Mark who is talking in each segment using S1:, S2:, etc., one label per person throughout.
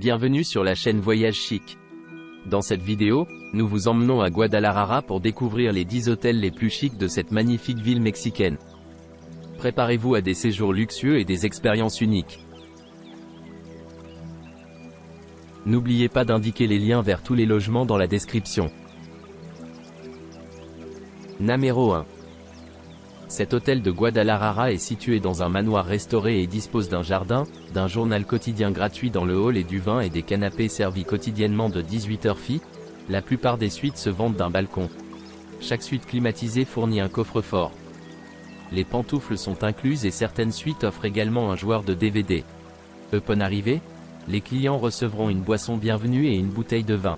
S1: Bienvenue sur la chaîne Voyage Chic. Dans cette vidéo, nous vous emmenons à Guadalajara pour découvrir les 10 hôtels les plus chics de cette magnifique ville mexicaine. Préparez-vous à des séjours luxueux et des expériences uniques. N'oubliez pas d'indiquer les liens vers tous les logements dans la description. Numéro 1. Cet hôtel de Guadalajara est situé dans un manoir restauré et dispose d'un jardin, d'un journal quotidien gratuit dans le hall et du vin et des canapés servis quotidiennement de 18h FI. La plupart des suites se vendent d'un balcon. Chaque suite climatisée fournit un coffre-fort. Les pantoufles sont incluses et certaines suites offrent également un joueur de DVD. Upon arrivée, les clients recevront une boisson bienvenue et une bouteille de vin.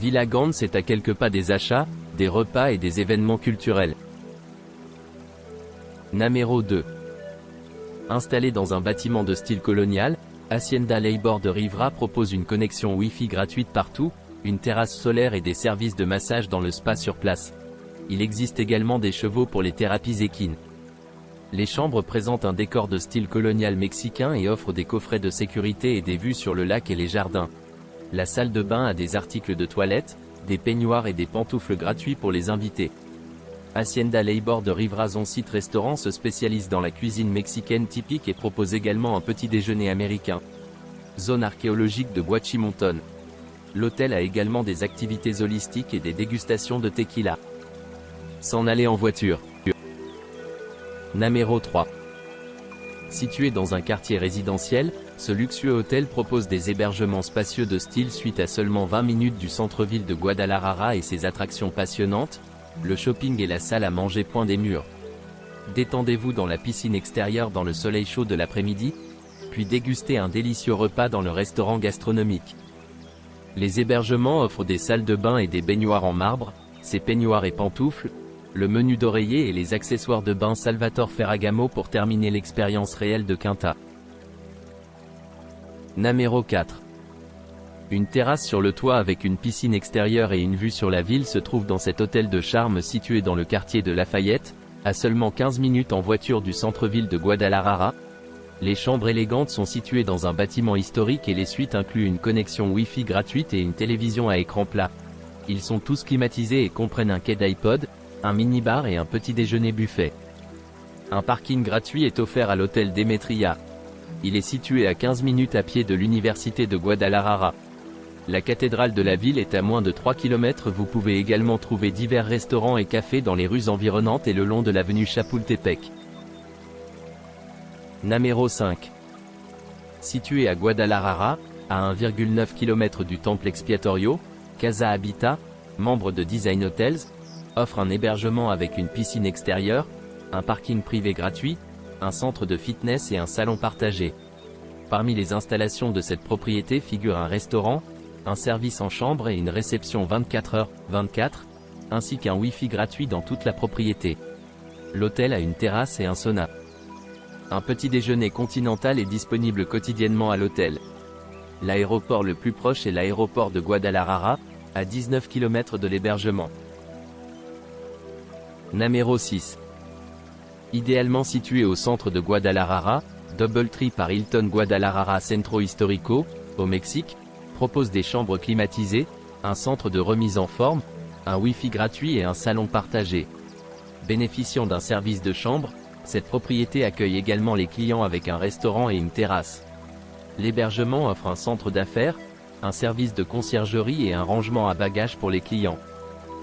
S1: Villa Gantz est à quelques pas des achats, des repas et des événements culturels. Numéro 2. Installé dans un bâtiment de style colonial, Hacienda Labor de Rivera propose une connexion Wi-Fi gratuite partout, une terrasse solaire et des services de massage dans le spa sur place. Il existe également des chevaux pour les thérapies équines. Les chambres présentent un décor de style colonial mexicain et offrent des coffrets de sécurité et des vues sur le lac et les jardins. La salle de bain a des articles de toilette, des peignoirs et des pantoufles gratuits pour les invités. Hacienda Labor de Rivera site restaurant se spécialise dans la cuisine mexicaine typique et propose également un petit déjeuner américain. Zone archéologique de Guachimonton. L'hôtel a également des activités holistiques et des dégustations de tequila. S'en aller en voiture. Numéro 3. Situé dans un quartier résidentiel, ce luxueux hôtel propose des hébergements spacieux de style suite à seulement 20 minutes du centre-ville de Guadalajara et ses attractions passionnantes, le shopping et la salle à manger point des murs. Détendez-vous dans la piscine extérieure dans le soleil chaud de l'après-midi, puis dégustez un délicieux repas dans le restaurant gastronomique. Les hébergements offrent des salles de bain et des baignoires en marbre, ses peignoirs et pantoufles, le menu d'oreiller et les accessoires de bain Salvatore Ferragamo pour terminer l'expérience réelle de Quinta. Numéro 4. Une terrasse sur le toit avec une piscine extérieure et une vue sur la ville se trouve dans cet hôtel de charme situé dans le quartier de Lafayette, à seulement 15 minutes en voiture du centre-ville de Guadalajara. Les chambres élégantes sont situées dans un bâtiment historique et les suites incluent une connexion Wi-Fi gratuite et une télévision à écran plat. Ils sont tous climatisés et comprennent un quai d'iPod, un minibar et un petit déjeuner buffet. Un parking gratuit est offert à l'hôtel Demetria. Il est situé à 15 minutes à pied de l'université de Guadalajara. La cathédrale de la ville est à moins de 3 km. Vous pouvez également trouver divers restaurants et cafés dans les rues environnantes et le long de l'avenue Chapultepec. Numéro 5. Situé à Guadalajara, à 1,9 km du temple expiatorio, Casa Habitat, membre de Design Hotels, offre un hébergement avec une piscine extérieure, un parking privé gratuit, un centre de fitness et un salon partagé. Parmi les installations de cette propriété figure un restaurant, un service en chambre et une réception 24h/24, ainsi qu'un Wi-Fi gratuit dans toute la propriété. L'hôtel a une terrasse et un sauna. Un petit déjeuner continental est disponible quotidiennement à l'hôtel. L'aéroport le plus proche est l'aéroport de Guadalajara, à 19 km de l'hébergement. Numéro 6. Idéalement situé au centre de Guadalajara, Doubletree par Hilton Guadalajara Centro Histórico, au Mexique, propose des chambres climatisées, un centre de remise en forme, un Wi-Fi gratuit et un salon partagé. Bénéficiant d'un service de chambre, cette propriété accueille également les clients avec un restaurant et une terrasse. L'hébergement offre un centre d'affaires, un service de conciergerie et un rangement à bagages pour les clients.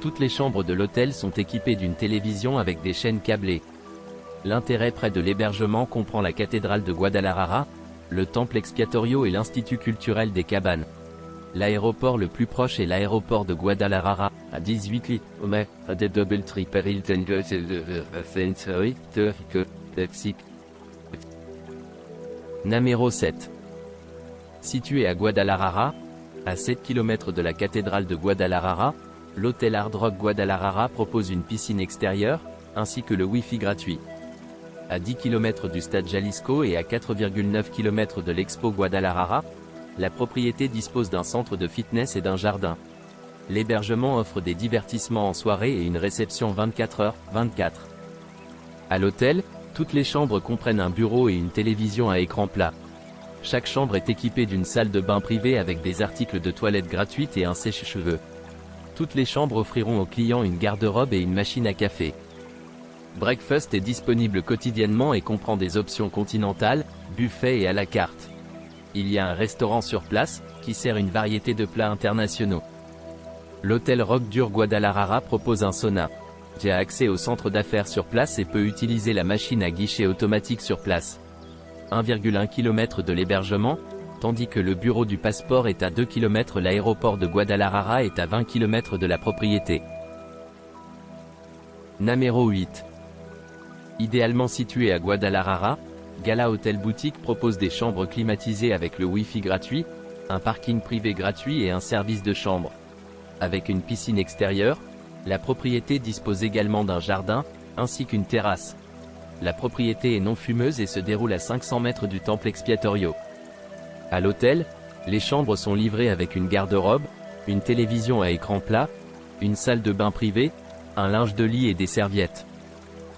S1: Toutes les chambres de l'hôtel sont équipées d'une télévision avec des chaînes câblées. L'intérêt près de l'hébergement comprend la cathédrale de Guadalajara, le temple expiatorio et l'institut culturel des cabanes. L'aéroport le plus proche est l'aéroport de Guadalajara, à 18 km de Doubletree par Hilton Guadalajara Centro Histórico, Mexique. Numéro 7. Situé à Guadalajara, à 7 km de la cathédrale de Guadalajara, l'hôtel Hard Rock Guadalajara propose une piscine extérieure, ainsi que le Wi-Fi gratuit. À 10 km du stade Jalisco et à 4,9 km de l'Expo Guadalajara, la propriété dispose d'un centre de fitness et d'un jardin. L'hébergement offre des divertissements en soirée et une réception 24h/24. À l'hôtel, toutes les chambres comprennent un bureau et une télévision à écran plat. Chaque chambre est équipée d'une salle de bain privée avec des articles de toilette gratuites et un sèche-cheveux. Toutes les chambres offriront aux clients une garde-robe et une machine à café. Breakfast est disponible quotidiennement et comprend des options continentales, buffet et à la carte. Il y a un restaurant sur place, qui sert une variété de plats internationaux. L'hôtel Rock Dur Guadalajara propose un sauna. J'ai accès au centre d'affaires sur place et peut utiliser la machine à guichet automatique sur place. 1,1 km de l'hébergement, tandis que le bureau du passeport est à 2 km. L'aéroport de Guadalajara est à 20 km de la propriété. Namero 8. Idéalement situé à Guadalajara, Gala Hotel Boutique propose des chambres climatisées avec le Wi-Fi gratuit, un parking privé gratuit et un service de chambre. Avec une piscine extérieure, la propriété dispose également d'un jardin, ainsi qu'une terrasse. La propriété est non fumeuse et se déroule à 500 mètres du temple expiatorio. À l'hôtel, les chambres sont livrées avec une garde-robe, une télévision à écran plat, une salle de bain privée, un linge de lit et des serviettes.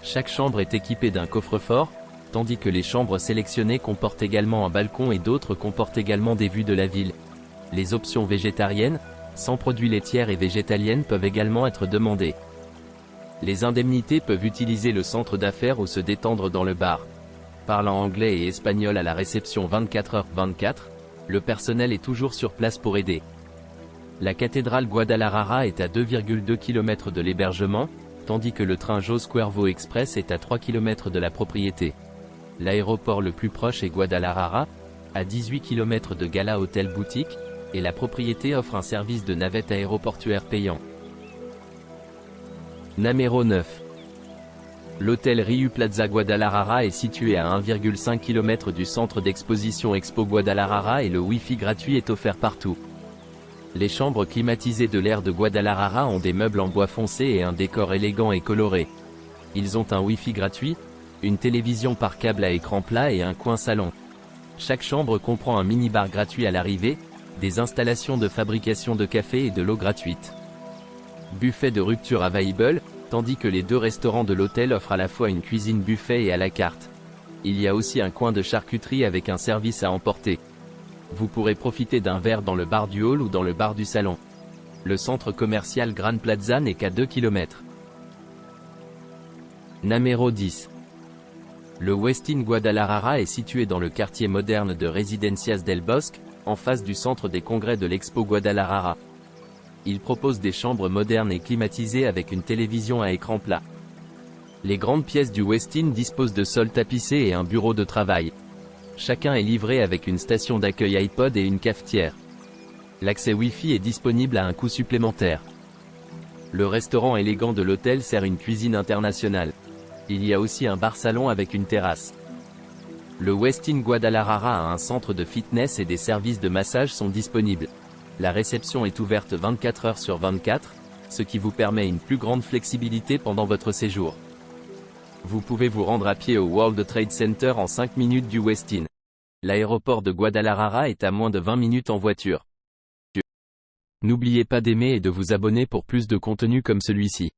S1: Chaque chambre est équipée d'un coffre-fort, tandis que les chambres sélectionnées comportent également un balcon et d'autres comportent également des vues de la ville. Les options végétariennes, sans produits laitières et végétaliennes peuvent également être demandées. Les indemnités peuvent utiliser le centre d'affaires ou se détendre dans le bar. Parlant anglais et espagnol à la réception 24h/24, le personnel est toujours sur place pour aider. La cathédrale Guadalajara est à 2,2 km de l'hébergement, tandis que le train Jos Cuervo Express est à 3 km de la propriété. L'aéroport le plus proche est Guadalajara, à 18 km de Gala Hotel Boutique, et la propriété offre un service de navette aéroportuaire payant. Namero 9. L'hôtel Riu Plaza Guadalajara est situé à 1,5 km du centre d'exposition Expo Guadalajara et le Wi-Fi gratuit est offert partout. Les chambres climatisées de l'aire de Guadalajara ont des meubles en bois foncé et un décor élégant et coloré. Ils ont un Wi-Fi gratuit, une télévision par câble à écran plat et un coin salon. Chaque chambre comprend un mini-bar gratuit à l'arrivée, des installations de fabrication de café et de l'eau gratuite. Buffet de rupture available, tandis que les deux restaurants de l'hôtel offrent à la fois une cuisine buffet et à la carte. Il y a aussi un coin de charcuterie avec un service à emporter. Vous pourrez profiter d'un verre dans le bar du hall ou dans le bar du salon. Le centre commercial Gran Plaza n'est qu'à 2 km. Namero 10. Le Westin Guadalajara est situé dans le quartier moderne de Residencias del Bosque, en face du centre des congrès de l'Expo Guadalajara. Il propose des chambres modernes et climatisées avec une télévision à écran plat. Les grandes pièces du Westin disposent de sols tapissés et un bureau de travail. Chacun est livré avec une station d'accueil iPod et une cafetière. L'accès Wi-Fi est disponible à un coût supplémentaire. Le restaurant élégant de l'hôtel sert une cuisine internationale. Il y a aussi un bar-salon avec une terrasse. Le Westin Guadalajara a un centre de fitness et des services de massage sont disponibles. La réception est ouverte 24h/24, ce qui vous permet une plus grande flexibilité pendant votre séjour. Vous pouvez vous rendre à pied au World Trade Center en 5 minutes du Westin. L'aéroport de Guadalajara est à moins de 20 minutes en voiture. N'oubliez pas d'aimer et de vous abonner pour plus de contenu comme celui-ci.